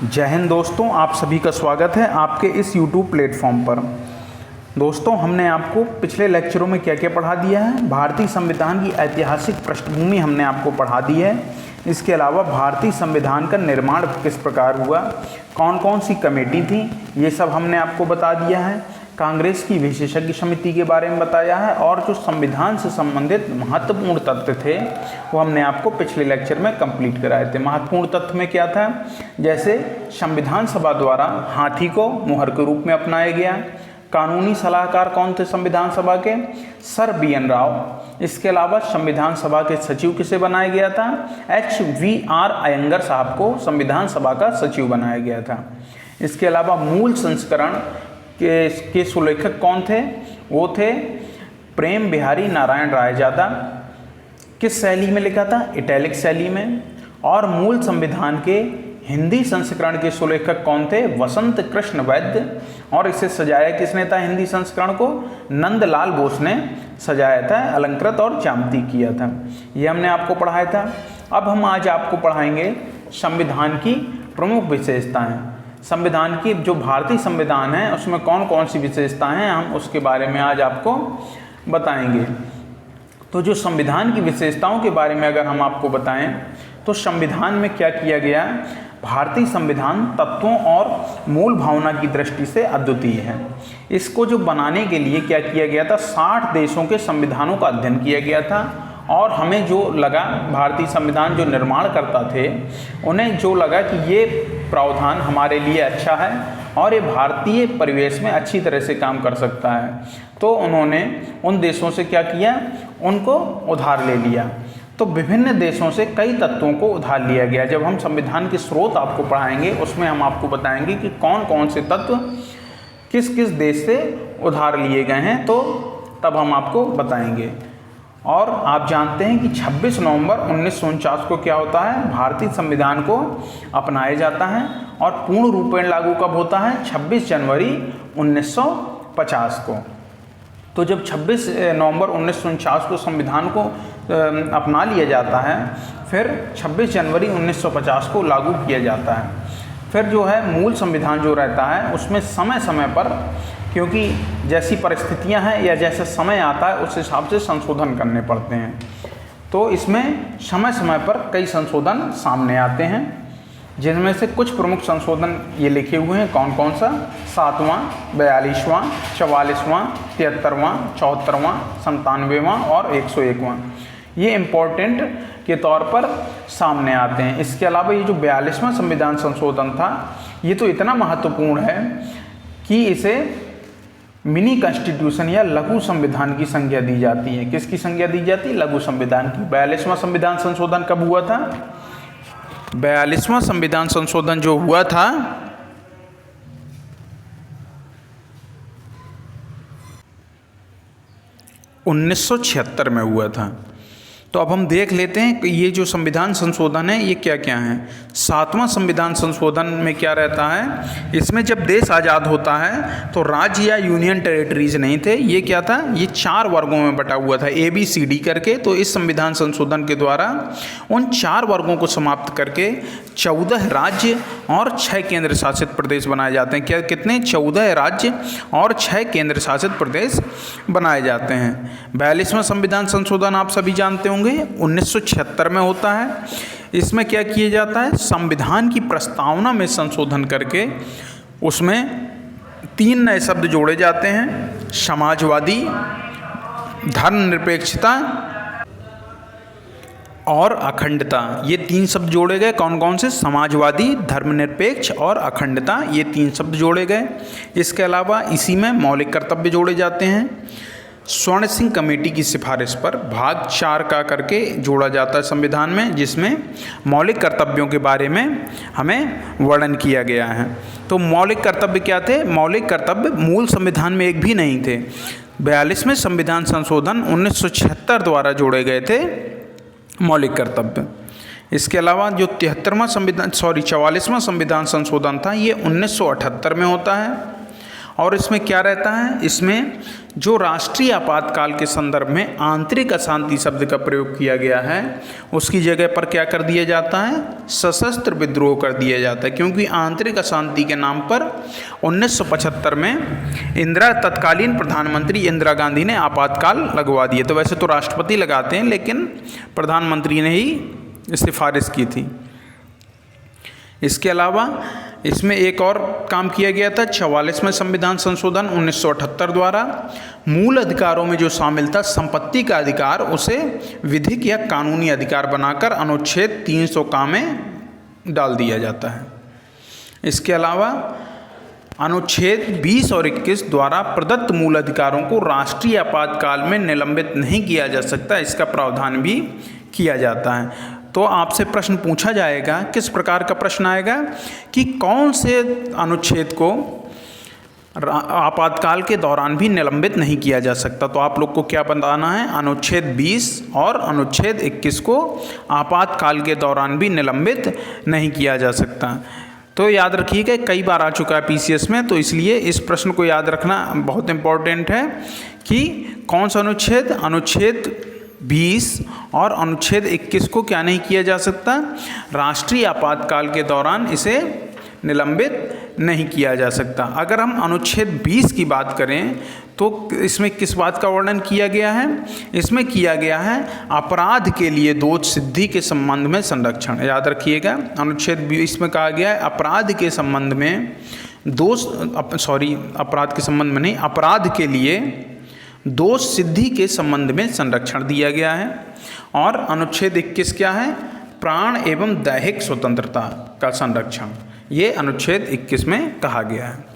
जय हिंद दोस्तों, आप सभी का स्वागत है आपके इस YouTube प्लेटफॉर्म पर। दोस्तों, हमने आपको पिछले लेक्चरों में क्या क्या पढ़ा दिया है। भारतीय संविधान की ऐतिहासिक पृष्ठभूमि हमने आपको पढ़ा दी है। इसके अलावा भारतीय संविधान का निर्माण किस प्रकार हुआ, कौन कौन सी कमेटी थी, ये सब हमने आपको बता दिया है। कांग्रेस की विशेषज्ञ समिति के बारे में बताया है और जो संविधान से संबंधित महत्वपूर्ण तथ्य थे वो हमने आपको पिछले लेक्चर में कंप्लीट कराए थे। महत्वपूर्ण तथ्य में क्या था, जैसे संविधान सभा द्वारा हाथी को मुहर के रूप में अपनाया गया। कानूनी सलाहकार कौन थे संविधान सभा के? Sir BN Rao. इसके अलावा संविधान सभा के सचिव किसे बनाया गया था? HVR अयंगर साहब को संविधान सभा का सचिव बनाया गया था। इसके अलावा मूल संस्करण के सुलेखक कौन थे? वो थे प्रेम बिहारी नारायण रायजादा। किस शैली में लिखा था? इटैलिक शैली में। और मूल संविधान के हिंदी संस्करण के सुलेखक कौन थे? वसंत कृष्ण वैद्य। और इसे सजाया किसने था? हिंदी संस्करण को नंदलाल बोस ने सजाया था, अलंकृत और जामती किया था। ये हमने आपको पढ़ाया था। अब हम आज आपको पढ़ाएंगे संविधान की प्रमुख विशेषताएं। संविधान की जो भारतीय संविधान है उसमें कौन कौन सी विशेषताएं हैं, हम उसके बारे में आज आपको बताएंगे। तो जो संविधान की विशेषताओं के बारे में अगर हम आपको बताएं तो संविधान में क्या किया गया, भारतीय संविधान तत्वों और मूल भावना की दृष्टि से अद्वितीय है। इसको जो बनाने के लिए क्या किया गया था, 60 देशों के संविधानों का अध्ययन किया गया था। और हमें जो लगा, भारतीय संविधान जो निर्माण करता थे उन्हें जो लगा कि ये प्रावधान हमारे लिए अच्छा है और ये भारतीय परिवेश में अच्छी तरह से काम कर सकता है, तो उन्होंने उन देशों से क्या किया, उनको उधार ले लिया। तो विभिन्न देशों से कई तत्वों को उधार लिया गया। जब हम संविधान के स्रोत आपको पढ़ाएंगे उसमें हम आपको बताएंगे कि कौन कौन से तत्व किस किस देश से उधार लिए गए हैं, तो तब हम आपको बताएंगे। और आप जानते हैं कि 26 नवंबर 1949 को क्या होता है, भारतीय संविधान को अपनाया जाता है। और पूर्ण रूपेण लागू कब होता है? 26 जनवरी 1950 को। तो जब 26 नवंबर 1949 को संविधान को अपना लिया जाता है, फिर 26 जनवरी 1950 को लागू किया जाता है। फिर जो है मूल संविधान जो रहता है उसमें समय समय पर, क्योंकि जैसी परिस्थितियां हैं या जैसे समय आता है उस हिसाब से संशोधन करने पड़ते हैं, तो इसमें समय समय पर कई संशोधन सामने आते हैं, जिनमें से कुछ प्रमुख संशोधन ये लिखे हुए हैं। कौन कौन सा? 7वां, 42वां, 44वां, 73वां, 74वां, 97वां और 101वां। ये इम्पोर्टेंट के तौर पर सामने आते हैं। इसके अलावा ये जो 42वां संविधान संशोधन था, ये तो इतना महत्वपूर्ण है कि इसे मिनी कॉन्स्टिट्यूशन या लघु संविधान की संज्ञा दी जाती है। किसकी संज्ञा दी जाती है? लघु संविधान की। 42वां संविधान संशोधन कब हुआ था? 42वां संविधान संशोधन जो हुआ था 1976 में हुआ था। तो अब हम देख लेते हैं कि ये जो संविधान संशोधन है ये क्या क्या है। 7वां संविधान संशोधन में क्या रहता है, इसमें जब देश आज़ाद होता है तो राज्य या यूनियन टेरिटरीज नहीं थे, ये क्या था, ये 4 वर्गों में बटा हुआ था, ABCD करके। तो इस संविधान संशोधन के द्वारा उन 4 वर्गों को समाप्त करके 14 राज्य और 6 केंद्र शासित प्रदेश बनाए जाते हैं। क्या कितने? 14 राज्य और 6 केंद्र शासित प्रदेश बनाए जाते हैं। 42वां संविधान संशोधन आप सभी जानते होंगे 1976 में होता है। इसमें क्या किया जाता है, संविधान की प्रस्तावना में संशोधन करके उसमें 3 नए शब्द जोड़े जाते हैं, समाजवादी, धर्मनिरपेक्षता और अखंडता। ये 3 शब्द जोड़े गए। कौन कौन से? समाजवादी, धर्मनिरपेक्ष और अखंडता, ये 3 शब्द जोड़े गए। इसके अलावा इसी में मौलिक कर्तव्य जोड़े जाते हैं। स्वर्ण सिंह कमेटी की सिफारिश पर भाग 4 का करके जोड़ा जाता है संविधान में, जिसमें मौलिक कर्तव्यों के बारे में हमें वर्णन किया गया है। तो मौलिक कर्तव्य क्या थे? मौलिक कर्तव्य मूल संविधान में एक भी नहीं थे। 42वें संविधान संशोधन 1976 द्वारा जोड़े गए थे मौलिक कर्तव्य। इसके अलावा जो 44वां संविधान संशोधन था ये 1978 में होता है। और इसमें क्या रहता है, इसमें जो राष्ट्रीय आपातकाल के संदर्भ में आंतरिक अशांति शब्द का प्रयोग किया गया है उसकी जगह पर क्या कर दिया जाता है, सशस्त्र विद्रोह कर दिया जाता है। क्योंकि आंतरिक अशांति के नाम पर 1975 में तत्कालीन प्रधानमंत्री इंदिरा गांधी ने आपातकाल लगवा दिए। तो वैसे तो राष्ट्रपति लगाते हैं लेकिन प्रधानमंत्री ने ही सिफारिश की थी। इसके अलावा इसमें एक और काम किया गया था 44वें संविधान संशोधन 1978 द्वारा। मूल अधिकारों में जो शामिल था संपत्ति का अधिकार, उसे विधिक या कानूनी अधिकार बनाकर अनुच्छेद 300 का में डाल दिया जाता है। इसके अलावा अनुच्छेद 20 और 21 द्वारा प्रदत्त मूल अधिकारों को राष्ट्रीय आपातकाल में निलंबित नहीं किया जा सकता, इसका प्रावधान भी किया जाता है। तो आपसे प्रश्न पूछा जाएगा, किस प्रकार का प्रश्न आएगा कि कौन से अनुच्छेद को आपातकाल के दौरान भी निलंबित नहीं किया जा सकता। तो आप लोग को क्या बताना है, अनुच्छेद 20 और अनुच्छेद 21 को आपातकाल के दौरान भी निलंबित नहीं किया जा सकता। तो याद रखिएगा, कई बार आ चुका है पीसीएस में, तो इसलिए इस प्रश्न को याद रखना बहुत इम्पोर्टेंट है कि कौन सा अनुच्छेद, अनुच्छेद 20 और अनुच्छेद 21 को क्या नहीं किया जा सकता, राष्ट्रीय आपातकाल के दौरान इसे निलंबित नहीं किया जा सकता। अगर हम अनुच्छेद 20 की बात करें तो इसमें किस बात का वर्णन किया गया है, इसमें किया गया है अपराध के लिए दोष सिद्धि के संबंध में संरक्षण। याद रखिएगा, अनुच्छेद 20 में कहा गया है अपराध के संबंध में अपराध के संबंध में नहीं, अपराध के लिए दोष सिद्धि के संबंध में संरक्षण दिया गया है। और अनुच्छेद 21 क्या है, प्राण एवं दैहिक स्वतंत्रता का संरक्षण, ये अनुच्छेद 21 में कहा गया है।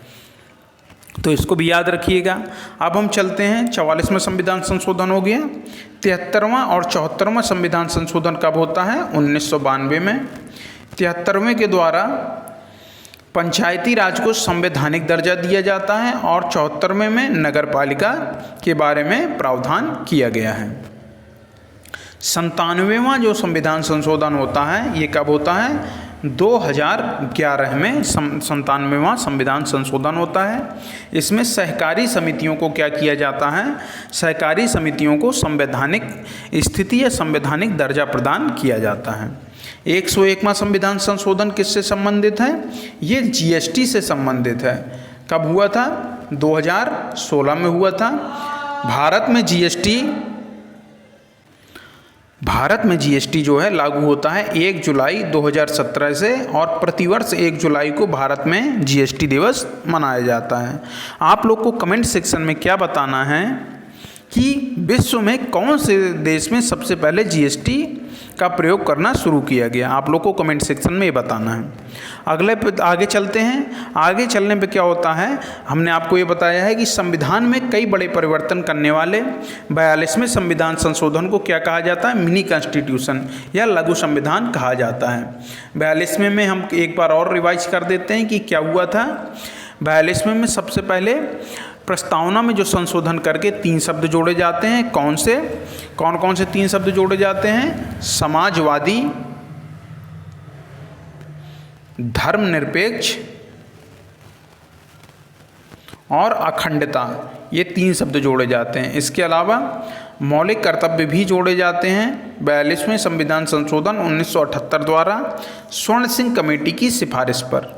तो इसको भी याद रखिएगा। अब हम चलते हैं 44वां संविधान संशोधन हो गया। 73वां और 74वां संविधान संशोधन कब होता है, 1992 में। 73वें के द्वारा पंचायती राज को संवैधानिक दर्जा दिया जाता है और 74वें में नगर पालिका के बारे में प्रावधान किया गया है। 97वां जो संविधान संशोधन होता है ये कब होता है, 2011 में 97वां संविधान संशोधन होता है। इसमें सहकारी समितियों को क्या किया जाता है, सहकारी समितियों को संवैधानिक स्थिति या संवैधानिक दर्जा प्रदान किया जाता है। 101वां संविधान संशोधन किससे संबंधित है, ये जीएसटी से संबंधित है। कब हुआ था, 2016 में हुआ था। भारत में जीएसटी जो है लागू होता है 1 जुलाई 2017 से और प्रतिवर्ष 1 जुलाई को भारत में जीएसटी दिवस मनाया जाता है। आप लोग को कमेंट सेक्शन में क्या बताना है कि विश्व में कौन से देश में सबसे पहले जीएसटी का प्रयोग करना शुरू किया गया, आप लोग को कमेंट सेक्शन में ये बताना है। आगे चलते हैं। आगे चलने पे क्या होता है, हमने आपको ये बताया है कि संविधान में कई बड़े परिवर्तन करने वाले 42वें संविधान संशोधन को क्या कहा जाता है, मिनी कॉन्स्टिट्यूशन या लघु संविधान कहा जाता है। 42वें में हम एक बार और रिवाइज कर देते हैं कि क्या हुआ था। 42वें में सबसे पहले प्रस्तावना में जो संशोधन करके 3 शब्द जोड़े जाते हैं, कौन कौन से 3 शब्द जोड़े जाते हैं, समाजवादी, धर्मनिरपेक्ष और अखंडता, ये 3 शब्द जोड़े जाते हैं। इसके अलावा मौलिक कर्तव्य भी जोड़े जाते हैं। 42वें संविधान संशोधन 1978 द्वारा स्वर्ण सिंह कमेटी की सिफारिश पर,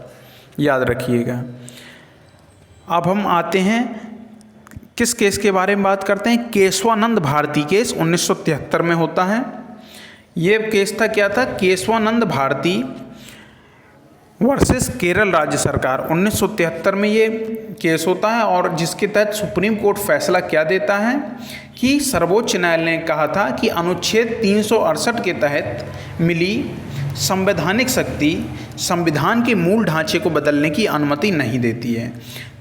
याद रखिएगा। अब हम आते हैं किस केस के बारे में बात करते हैं, केशवानंद भारती केस 1973 में होता है। ये केस था, क्या था, केशवानंद भारती वर्सेस केरल राज्य सरकार। 1973 में ये केस होता है और जिसके तहत सुप्रीम कोर्ट फैसला क्या देता है कि सर्वोच्च न्यायालय ने कहा था कि अनुच्छेद 368 के तहत मिली संवैधानिक शक्ति संविधान के मूल ढांचे को बदलने की अनुमति नहीं देती है।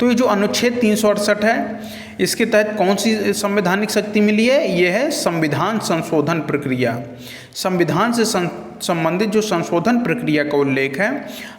तो ये जो अनुच्छेद 368 है इसके तहत कौन सी संवैधानिक शक्ति मिली है, ये है संविधान संशोधन प्रक्रिया। संविधान से संबंधित जो संशोधन प्रक्रिया का उल्लेख है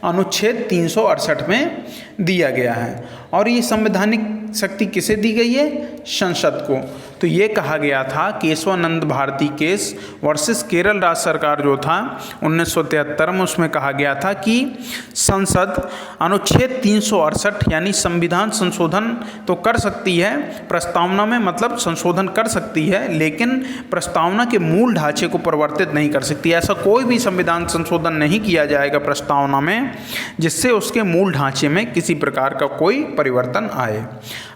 अनुच्छेद 368 में दिया गया है। और ये संवैधानिक शक्ति किसे दी गई है? संसद को। तो ये कहा गया था केशवानंद भारती केस वर्सेस केरल राज्य सरकार जो था 1973 में, उसमें कहा गया था कि संसद अनुच्छेद 368 यानी संविधान संशोधन तो कर सकती है प्रस्तावना में, मतलब संशोधन कर सकती है, लेकिन प्रस्तावना के मूल ढांचे को परिवर्तित नहीं कर सकती। ऐसा कोई भी संविधान संशोधन नहीं किया जाएगा प्रस्तावना में जिससे उसके मूल ढांचे में किसी प्रकार का कोई परिवर्तन आए।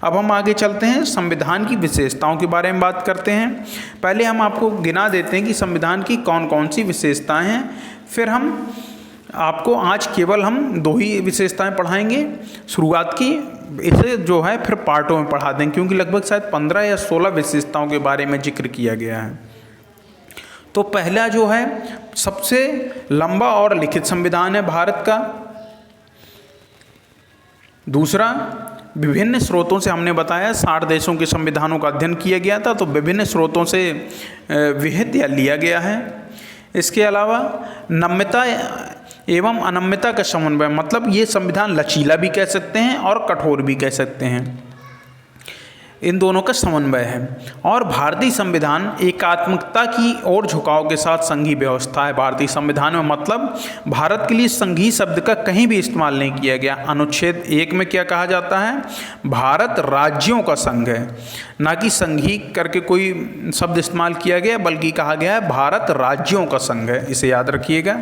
अब हम आगे चलते हैं, संविधान की विशेषताओं के बारे में बात करते हैं। पहले हम आपको गिना देते हैं कि संविधान की कौन कौन सी विशेषताएं हैं, फिर हम आपको आज केवल हम 2 ही विशेषताएं पढ़ाएंगे शुरुआत की, इसे जो है फिर पार्टों में पढ़ा देंगे क्योंकि लगभग शायद 15 या 16 विशेषताओं के बारे में जिक्र किया गया है। तो पहला जो है सबसे लंबा और लिखित संविधान है भारत का। दूसरा, विभिन्न स्रोतों से हमने बताया 60 देशों के संविधानों का अध्ययन किया गया था, तो विभिन्न स्रोतों से विहित या लिया गया है। इसके अलावा नम्यता एवं अनम्यता का समन्वय, मतलब ये संविधान लचीला भी कह सकते हैं और कठोर भी कह सकते हैं, इन दोनों का समन्वय है। और भारतीय संविधान एकात्मकता की ओर झुकाव के साथ संघीय व्यवस्था है। भारतीय संविधान में मतलब भारत के लिए संघीय शब्द का कहीं भी इस्तेमाल नहीं किया गया। अनुच्छेद 1 में क्या कहा जाता है? भारत राज्यों का संघ है, ना कि संघीय करके कोई शब्द इस्तेमाल किया गया, बल्कि कहा गया है भारत राज्यों का संघ है। इसे याद रखिएगा।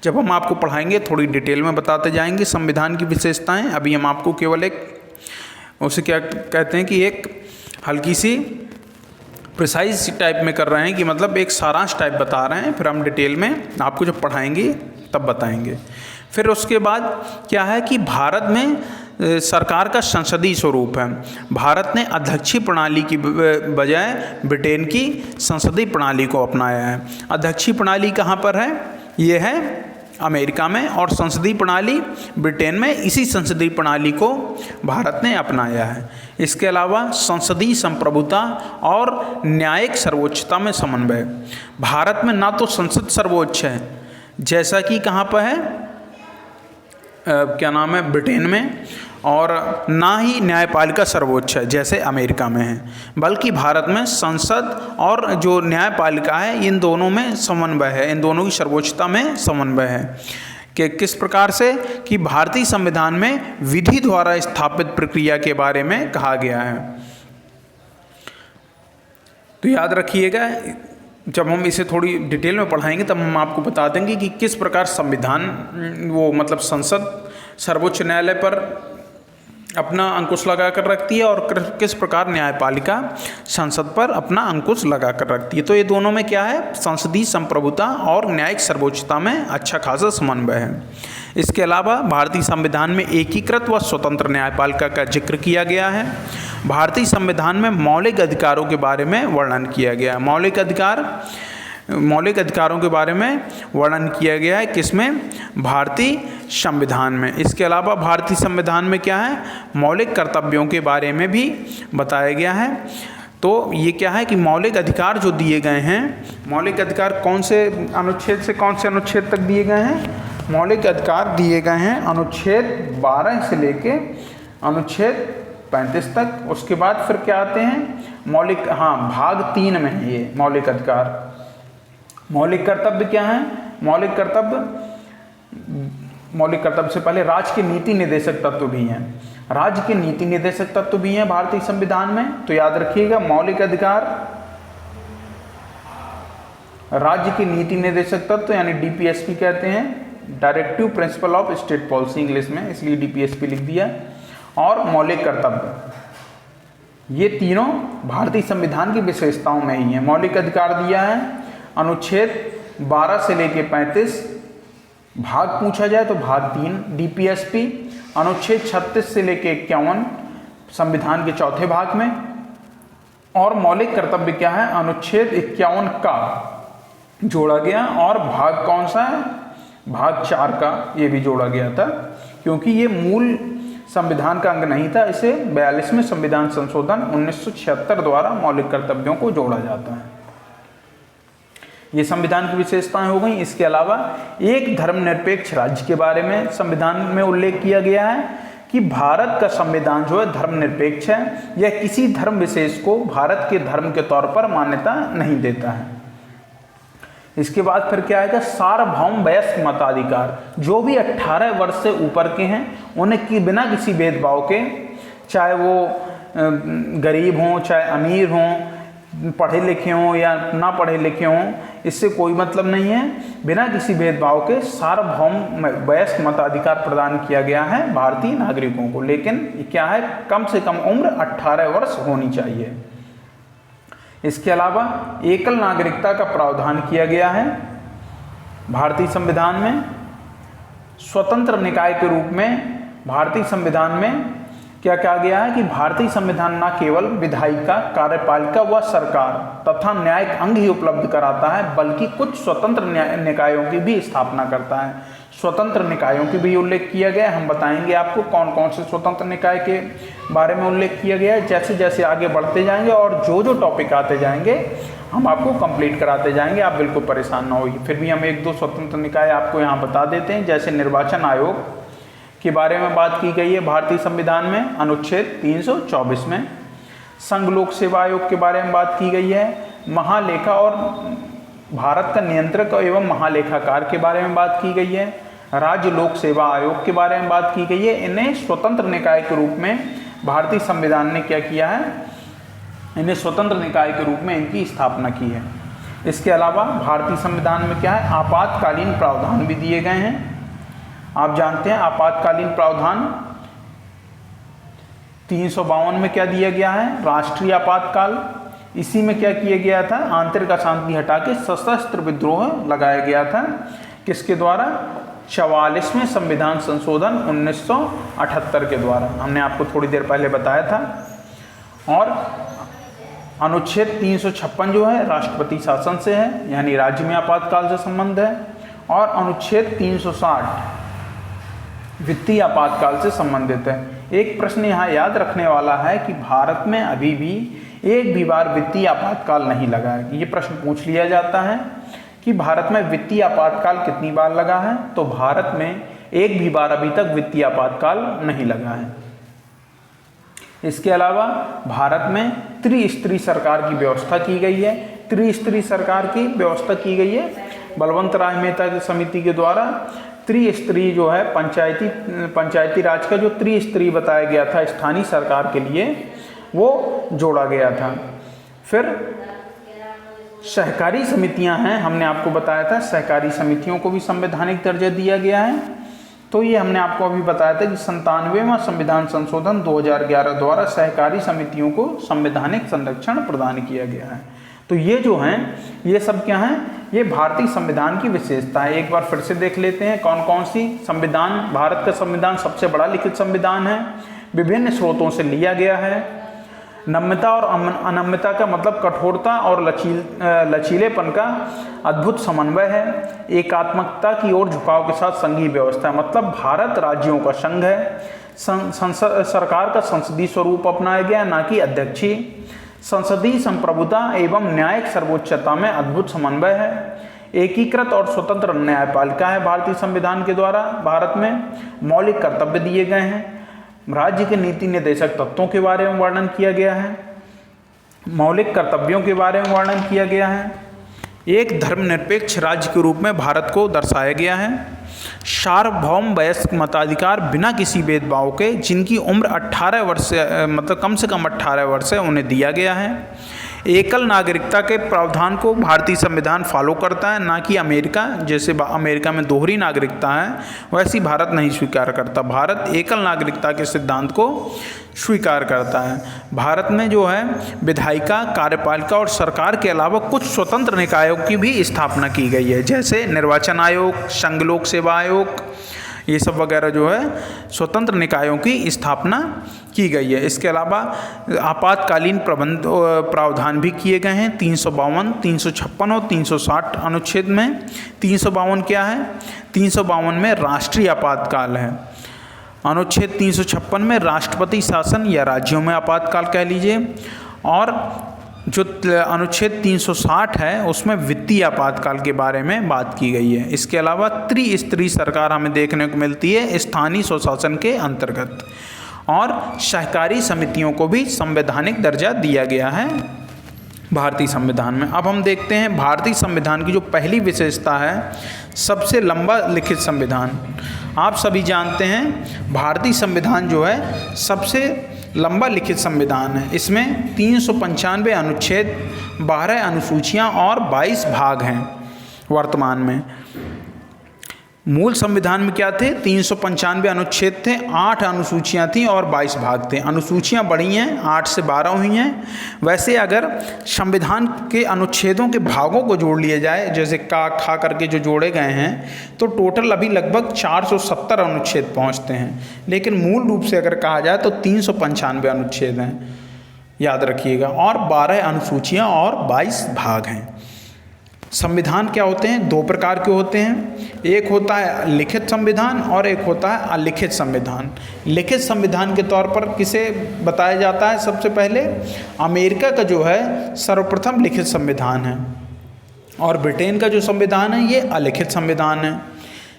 जब हम आपको पढ़ाएंगे थोड़ी डिटेल में बताते जाएंगे संविधान की विशेषताएं। अभी हम आपको केवल एक उसे क्या कहते हैं कि एक हल्की सी प्रिसाइज टाइप में कर रहे हैं कि मतलब एक सारांश टाइप बता रहे हैं, फिर हम डिटेल में आपको जब पढ़ाएंगे तब बताएंगे। फिर उसके बाद क्या है कि भारत में सरकार का संसदीय स्वरूप है। भारत ने अध्यक्षीय प्रणाली की बजाय ब्रिटेन की संसदीय प्रणाली को अपनाया है। अध्यक्षीय प्रणाली कहाँ पर है? ये है अमेरिका में, और संसदीय प्रणाली ब्रिटेन में। इसी संसदीय प्रणाली को भारत ने अपनाया है। इसके अलावा संसदीय संप्रभुता और न्यायिक सर्वोच्चता में समन्वय। भारत में ना तो संसद सर्वोच्च है जैसा कि कहाँ पर है, क्या नाम है, ब्रिटेन में, और ना ही न्यायपालिका सर्वोच्च है जैसे अमेरिका में है, बल्कि भारत में संसद और जो न्यायपालिका है इन दोनों में समन्वय है, इन दोनों की सर्वोच्चता में समन्वय है। कि किस प्रकार से कि भारतीय संविधान में विधि द्वारा स्थापित प्रक्रिया के बारे में कहा गया है। तो याद रखिएगा, जब हम इसे थोड़ी डिटेल में पढ़ाएंगे तब हम आपको बता देंगे कि किस प्रकार संविधान वो मतलब संसद सर्वोच्च न्यायालय पर अपना अंकुश लगा कर रखती है और किस प्रकार न्यायपालिका संसद पर अपना अंकुश लगा कर रखती है। तो ये दोनों में क्या है, संसदीय संप्रभुता और न्यायिक सर्वोच्चता में अच्छा खासा समन्वय है। इसके अलावा भारतीय संविधान में एकीकृत व स्वतंत्र न्यायपालिका का जिक्र किया गया है। भारतीय संविधान में मौलिक अधिकारों के बारे में वर्णन किया गया है। मौलिक अधिकारों के बारे में वर्णन किया गया है किसमें? भारतीय संविधान में। इसके अलावा भारतीय संविधान में क्या है, मौलिक कर्तव्यों के बारे में भी बताया गया है। तो ये क्या है कि मौलिक अधिकार जो दिए गए हैं, मौलिक अधिकार कौन से अनुच्छेद से कौन से अनुच्छेद तक दिए गए हैं? मौलिक अधिकार दिए गए हैं अनुच्छेद 12 से लेके अनुच्छेद 35 तक। उसके बाद फिर क्या आते हैं? भाग 3 में है ये मौलिक अधिकार। मौलिक कर्तव्य क्या है? मौलिक कर्तव्य से पहले राज्य के नीति निर्देशक तत्व भी हैं। राज्य के नीति निर्देशक तत्व भी हैं भारतीय संविधान में। तो याद रखिएगा, मौलिक अधिकार, राज्य के नीति निर्देशक तत्व यानी डीपीएसपी कहते हैं, directive principle of state policy English में, इसलिए डीपीएसपी लिख दिया। और मौलिक कर्तव्य, ये तीनों भारतीय संविधान की विशेषताओं में ही है। मौलिक अधिकार दिया है अनुच्छेद 12 से लेके 35। भाग पूछा जाए तो भाग 3 डीपीएसपी, अनुच्छेद 36 से लेके 51 संविधान के चौथे भाग में। और मौलिक कर्तव्य क्या है? अनुच्छेद 51 का जोड़ा गया। और भाग कौन सा है? भाग 4 का ये भी जोड़ा गया था, क्योंकि ये मूल संविधान का अंग नहीं था। इसे 42वें संविधान संशोधन 1976 द्वारा मौलिक कर्तव्यों को जोड़ा जाता है। ये संविधान की विशेषताएं हो गई। इसके अलावा एक धर्मनिरपेक्ष राज्य के बारे में संविधान में उल्लेख किया गया है कि भारत का संविधान जो है धर्मनिरपेक्ष है, यह किसी धर्म विशेष को भारत के धर्म के तौर पर मान्यता नहीं देता है। इसके बाद फिर क्या आएगा, सार्वभौम वयस्क मताधिकार। जो भी 18 वर्ष से ऊपर के हैं उन्हें बिना किसी भेदभाव के, चाहे वो गरीब हों चाहे अमीर हों, पढ़े लिखे हों या ना पढ़े लिखे हों, इससे कोई मतलब नहीं है, बिना किसी भेदभाव के सार्वभौम वयस्क मताधिकार प्रदान किया गया है भारतीय नागरिकों को। लेकिन क्या है, कम से कम उम्र 18 वर्ष होनी चाहिए। इसके अलावा एकल नागरिकता का प्रावधान किया गया है भारतीय संविधान में। स्वतंत्र निकाय के रूप में भारतीय संविधान में क्या कहा गया है कि भारतीय संविधान न केवल विधायिका, कार्यपालिका व सरकार तथा न्यायिक अंग ही उपलब्ध कराता है, बल्कि कुछ स्वतंत्र निकायों की भी स्थापना करता है। स्वतंत्र निकायों की भी उल्लेख किया गया है। हम बताएंगे आपको कौन कौन से स्वतंत्र निकाय के बारे में उल्लेख किया गया है। जैसे जैसे आगे बढ़ते जाएंगे और जो जो टॉपिक आते जाएंगे हम आपको कंप्लीट कराते जाएंगे, आप बिल्कुल परेशान ना होइए। फिर भी हम एक दो स्वतंत्र निकाय आपको यहाँ बता देते हैं। जैसे निर्वाचन आयोग के बारे में बात की गई है भारतीय संविधान में अनुच्छेद 324 में। संघ लोक सेवा आयोग के बारे में बात की गई है। महालेखा और भारत का नियंत्रक एवं महालेखाकार के बारे में बात की गई है। राज्य लोक सेवा आयोग के बारे में बात की गई है। इन्हें स्वतंत्र निकाय के रूप में भारतीय संविधान ने क्या किया है, इन्हें स्वतंत्र निकाय के रूप में इनकी स्थापना की है। इसके अलावा भारतीय संविधान में क्या है, आपातकालीन प्रावधान भी दिए गए हैं। आप जानते हैं आपातकालीन प्रावधान 352 में क्या दिया गया है, राष्ट्रीय आपातकाल। इसी में क्या किया गया था, आंतरिक अशांति हटा के सशस्त्र विद्रोह लगाया गया था। किसके द्वारा, 44वें संविधान संशोधन 1978 के द्वारा। हमने आपको थोड़ी देर पहले बताया था। और अनुच्छेद 356 जो है राष्ट्रपति शासन से है, यानी राज्य में आपातकाल से संबंध है। और अनुच्छेद 360 वित्तीय आपातकाल से संबंधित है। एक प्रश्न यहाँ याद रखने वाला है कि भारत में अभी भी एक भी बार वित्तीय आपातकाल नहीं लगा है। ये प्रश्न पूछ लिया जाता है कि भारत में वित्तीय आपातकाल कितनी बार लगा है, तो भारत में एक भी बार अभी तक वित्तीय आपातकाल नहीं लगा है। इसके अलावा भारत में त्रिस्तरीय सरकार की व्यवस्था की गई है। त्रिस्तरीय सरकार की व्यवस्था की गई है बलवंत राय मेहता की समिति के द्वारा। त्रिस्तरीय जो है पंचायती राज का जो त्रिस्तरीय बताया गया था स्थानीय सरकार के लिए, वो जोड़ा गया था। फिर सहकारी समितियां हैं, हमने आपको बताया था सहकारी समितियों को भी संवैधानिक दर्जा दिया गया है। तो ये हमने आपको अभी बताया था कि 97वां संविधान संशोधन 2011 द्वारा सहकारी समितियों को संवैधानिक संरक्षण प्रदान किया गया है। तो ये जो हैं ये सब क्या हैं, ये भारतीय संविधान की विशेषता है। एक बार फिर से देख लेते हैं कौन कौन सी। संविधान, भारत का संविधान सबसे बड़ा लिखित संविधान है, विभिन्न स्रोतों से लिया गया है। नम्यता और अनम्यता का मतलब कठोरता और लचीलेपन का अद्भुत समन्वय है। एकात्मकता की ओर झुकाव के साथ संघीय व्यवस्था है, मतलब भारत राज्यों का संघ है। सरकार का संसदीय स्वरूप अपनाया गया, ना कि अध्यक्षीय। संसदीय संप्रभुता एवं न्यायिक सर्वोच्चता में अद्भुत समन्वय है। एकीकृत और स्वतंत्र न्यायपालिका है भारतीय संविधान के द्वारा। भारत में मौलिक कर्तव्य दिए गए हैं। राज्य के नीति निर्देशक तत्वों के बारे में वर्णन किया गया है। मौलिक कर्तव्यों के बारे में वर्णन किया गया है। एक धर्मनिरपेक्ष राज्य के रूप में भारत को दर्शाया गया है। सार्वभौम वयस्क मताधिकार बिना किसी भेदभाव के, जिनकी उम्र 18 वर्ष से मतलब कम से कम 18 वर्ष है, उन्हें दिया गया है। एकल नागरिकता के प्रावधान को भारतीय संविधान फॉलो करता है, ना कि अमेरिका। जैसे अमेरिका में दोहरी नागरिकता है, वैसी भारत नहीं स्वीकार करता। भारत एकल नागरिकता के सिद्धांत को स्वीकार करता है। भारत में जो है विधायिका, कार्यपालिका और सरकार के अलावा कुछ स्वतंत्र निकायों की भी स्थापना की गई है, जैसे निर्वाचन आयोग, संघ लोक सेवा आयोग, ये सब वगैरह जो है स्वतंत्र निकायों की स्थापना की गई है। इसके अलावा आपातकालीन प्रावधान भी किए गए हैं 352, 356 और 360 अनुच्छेद में। 352 क्या है, 352 में राष्ट्रीय आपातकाल है। अनुच्छेद 356 में राष्ट्रपति शासन या राज्यों में आपातकाल कह लीजिए। और जो अनुच्छेद 360 है उसमें वित्तीय आपातकाल के बारे में बात की गई है। इसके अलावा त्रिस्तरीय सरकार हमें देखने को मिलती है स्थानीय स्वशासन के अंतर्गत, और सहकारी समितियों को भी संवैधानिक दर्जा दिया गया है भारतीय संविधान में। अब हम देखते हैं भारतीय संविधान की जो पहली विशेषता है, सबसे लंबा लिखित संविधान। आप सभी जानते हैं भारतीय संविधान जो है सबसे लंबा लिखित संविधान है। इसमें 395 अनुच्छेद, 12 अनुसूचियां और 22 भाग हैं वर्तमान में। मूल संविधान में क्या थे? 395 अनुच्छेद थे, 8 अनुसूचियां थी और 22 भाग थे। अनुसूचियां बढ़ी हैं, 8 से 12 हुई हैं। वैसे अगर संविधान के अनुच्छेदों के भागों को जोड़ लिया जाए, जैसे का खा करके जो जोड़े गए हैं, तो टोटल अभी लगभग 470 अनुच्छेद पहुंचते हैं। लेकिन मूल रूप से अगर कहा जाए तो 395 अनुच्छेद हैं, याद रखिएगा, और 12 अनुसूचियाँ और 22 भाग हैं। संविधान क्या होते हैं? 2 प्रकार के होते हैं। एक होता है लिखित संविधान और एक होता है अलिखित संविधान। लिखित संविधान के तौर पर किसे बताया जाता है? सबसे पहले अमेरिका का जो है सर्वप्रथम लिखित संविधान है, और ब्रिटेन का जो संविधान है ये अलिखित संविधान है।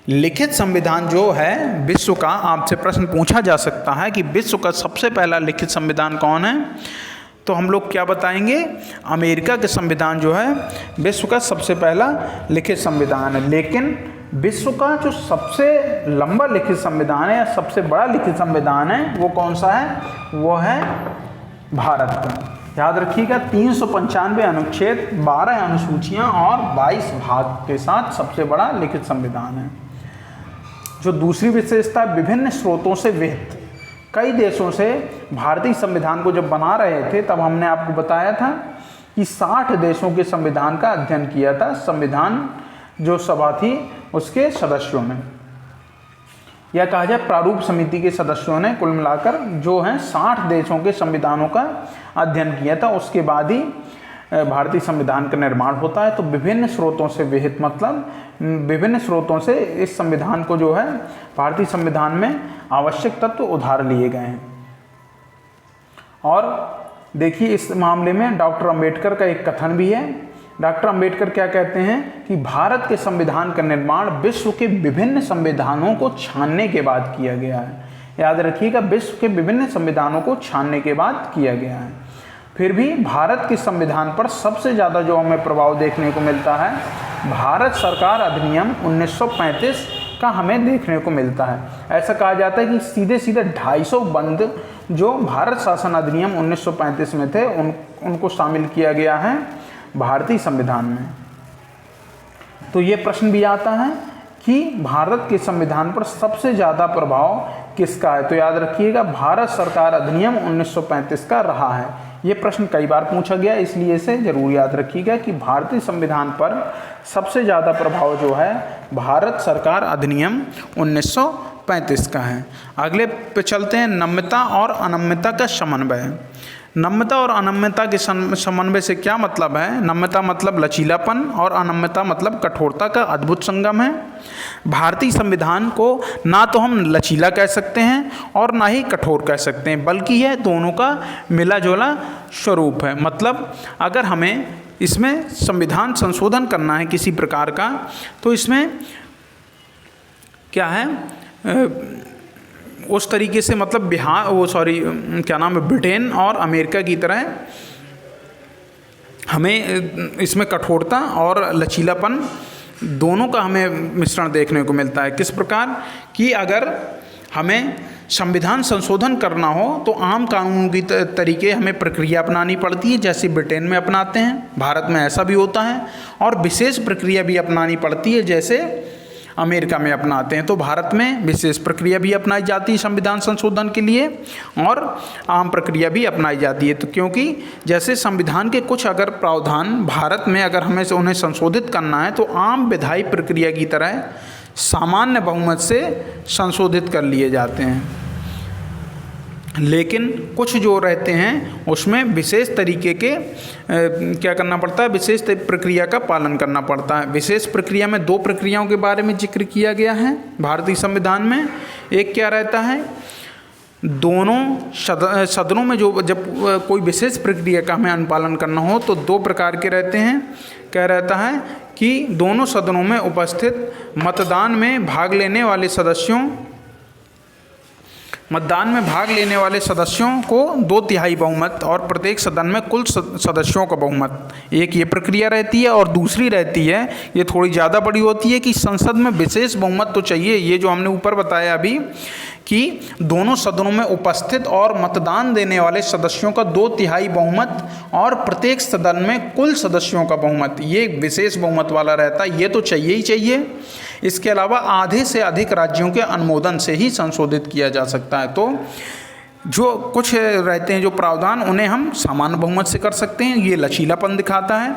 लिखित संविधान जो है विश्व का, आपसे प्रश्न पूछा जा सकता है कि विश्व का सबसे पहला लिखित संविधान कौन है, तो हम लोग क्या बताएंगे? अमेरिका के संविधान जो है विश्व का सबसे पहला लिखित संविधान है। लेकिन विश्व का जो सबसे लंबा लिखित संविधान है या सबसे बड़ा लिखित संविधान है वो कौन सा है? वो है भारत का। याद रखिएगा, 395 अनुच्छेद, 12 अनुसूचियां और 22 भाग के साथ सबसे बड़ा लिखित संविधान है। जो दूसरी विशेषता, विभिन्न स्रोतों से विहित। कई देशों से भारतीय संविधान को जब बना रहे थे तब हमने आपको बताया था कि 60 देशों के संविधान का अध्ययन किया था संविधान जो सभा थी उसके सदस्यों ने, या कहा जाए प्रारूप समिति के सदस्यों ने, कुल मिलाकर जो हैं 60 देशों के संविधानों का अध्ययन किया था। उसके बाद ही भारतीय संविधान का निर्माण होता है। तो विभिन्न स्रोतों से विहित मतलब विभिन्न स्रोतों से इस संविधान को जो है भारतीय संविधान में आवश्यक तत्व उधार लिए गए हैं। और देखिए इस मामले में डॉक्टर अंबेडकर का एक कथन भी है। डॉक्टर अंबेडकर क्या कहते हैं कि भारत के संविधान का निर्माण विश्व के विभिन्न संविधानों को छानने के बाद किया गया है। याद रखिएगा, विश्व के विभिन्न संविधानों को छानने के बाद किया गया है। फिर भी भारत के संविधान पर सबसे ज़्यादा जो हमें प्रभाव देखने को मिलता है, भारत सरकार अधिनियम 1935 का हमें देखने को मिलता है। ऐसा कहा जाता है कि सीधे सीधे 250 बंद जो भारत शासन अधिनियम 1935 में थे उनको शामिल किया गया है भारतीय संविधान में। तो ये प्रश्न भी आता है कि भारत के संविधान पर सबसे ज़्यादा प्रभाव किसका है? तो याद रखिएगा, भारत सरकार अधिनियम 1935 का रहा है। ये प्रश्न कई बार पूछा गया, इसलिए इसे जरूर याद रखिएगा कि भारतीय संविधान पर सबसे ज़्यादा प्रभाव जो है भारत सरकार अधिनियम 1935 का है। अगले पे चलते हैं, नम्यता और अनम्यता का समन्वय। नम्यता और अनम्यता के समन्वय से क्या मतलब है? नम्यता मतलब लचीलापन और अनम्यता मतलब कठोरता का अद्भुत संगम है। भारतीय संविधान को ना तो हम लचीला कह सकते हैं और ना ही कठोर कह सकते हैं, बल्कि यह दोनों का मिला जुला स्वरूप है। मतलब अगर हमें इसमें संविधान संशोधन करना है किसी प्रकार का, तो इसमें क्या है, उस तरीके से मतलब ब्रिटेन और अमेरिका की तरह हमें इसमें कठोरता और लचीलापन दोनों का हमें मिश्रण देखने को मिलता है। किस प्रकार कि अगर हमें संविधान संशोधन करना हो तो आम कानून की तरीके हमें प्रक्रिया अपनानी पड़ती है, जैसे ब्रिटेन में अपनाते हैं, भारत में ऐसा भी होता है, और विशेष प्रक्रिया भी अपनानी पड़ती है जैसे अमेरिका में अपनाते हैं। तो भारत में विशेष प्रक्रिया भी अपनाई जाती है संविधान संशोधन के लिए, और आम प्रक्रिया भी अपनाई जाती है। तो क्योंकि जैसे संविधान के कुछ अगर प्रावधान भारत में अगर हमें उन्हें संशोधित करना है तो आम विधायी प्रक्रिया की तरह सामान्य बहुमत से संशोधित कर लिए जाते हैं, लेकिन कुछ जो रहते हैं उसमें विशेष तरीके के क्या करना पड़ता है, विशेष प्रक्रिया का पालन करना पड़ता है। विशेष प्रक्रिया में 2 प्रक्रियाओं के बारे में जिक्र किया गया है भारतीय संविधान में। एक क्या रहता है, दोनों सदनों में जब कोई विशेष प्रक्रिया का हमें अनुपालन करना हो तो दो प्रकार के रहते हैं। क्या रहता है कि दोनों सदनों में उपस्थित मतदान में भाग लेने वाले सदस्यों को 2/3 बहुमत और प्रत्येक सदन में कुल सदस्यों का बहुमत, एक ये प्रक्रिया रहती है। और दूसरी रहती है, ये थोड़ी ज़्यादा बड़ी होती है, कि संसद में विशेष बहुमत तो चाहिए। ये जो हमने ऊपर बताया अभी कि दोनों सदनों में उपस्थित और मतदान देने वाले सदस्यों का 2/3 बहुमत और प्रत्येक सदन में कुल सदस्यों का बहुमत, ये विशेष बहुमत वाला रहता है, ये तो चाहिए ही चाहिए। इसके अलावा आधे से अधिक राज्यों के अनुमोदन से ही संशोधित किया जा सकता है। तो जो कुछ रहते हैं जो प्रावधान, उन्हें हम सामान्य बहुमत से कर सकते हैं, ये लचीलापन दिखाता है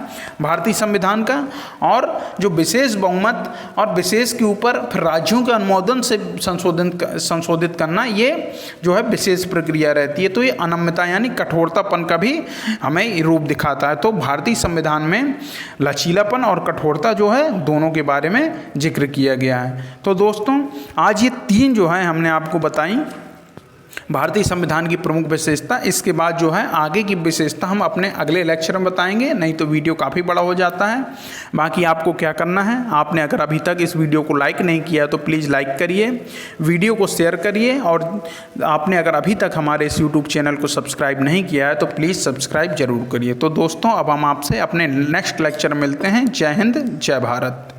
भारतीय संविधान का। और जो विशेष बहुमत और विशेष के ऊपर फिर राज्यों के अनुमोदन से संशोधित करना, ये जो है विशेष प्रक्रिया रहती है। तो ये अनम्यता यानी कठोरतापन का भी हमें रूप दिखाता है। तो भारतीय संविधान में लचीलापन और कठोरता जो है दोनों के बारे में जिक्र किया गया है। तो दोस्तों, आज ये 3 जो है हमने आपको बताई भारतीय संविधान की प्रमुख विशेषता। इसके बाद जो है आगे की विशेषता हम अपने अगले लेक्चर में बताएंगे, नहीं तो वीडियो काफ़ी बड़ा हो जाता है। बाकी आपको क्या करना है, आपने अगर अभी तक इस वीडियो को लाइक नहीं किया तो प्लीज़ लाइक करिए, वीडियो को शेयर करिए, और आपने अगर अभी तक हमारे इस यूट्यूब चैनल को सब्सक्राइब नहीं किया है तो प्लीज़ सब्सक्राइब जरूर करिए। तो दोस्तों, अब हम आपसे अपने नेक्स्ट लेक्चर में मिलते हैं। जय हिंद, जय भारत।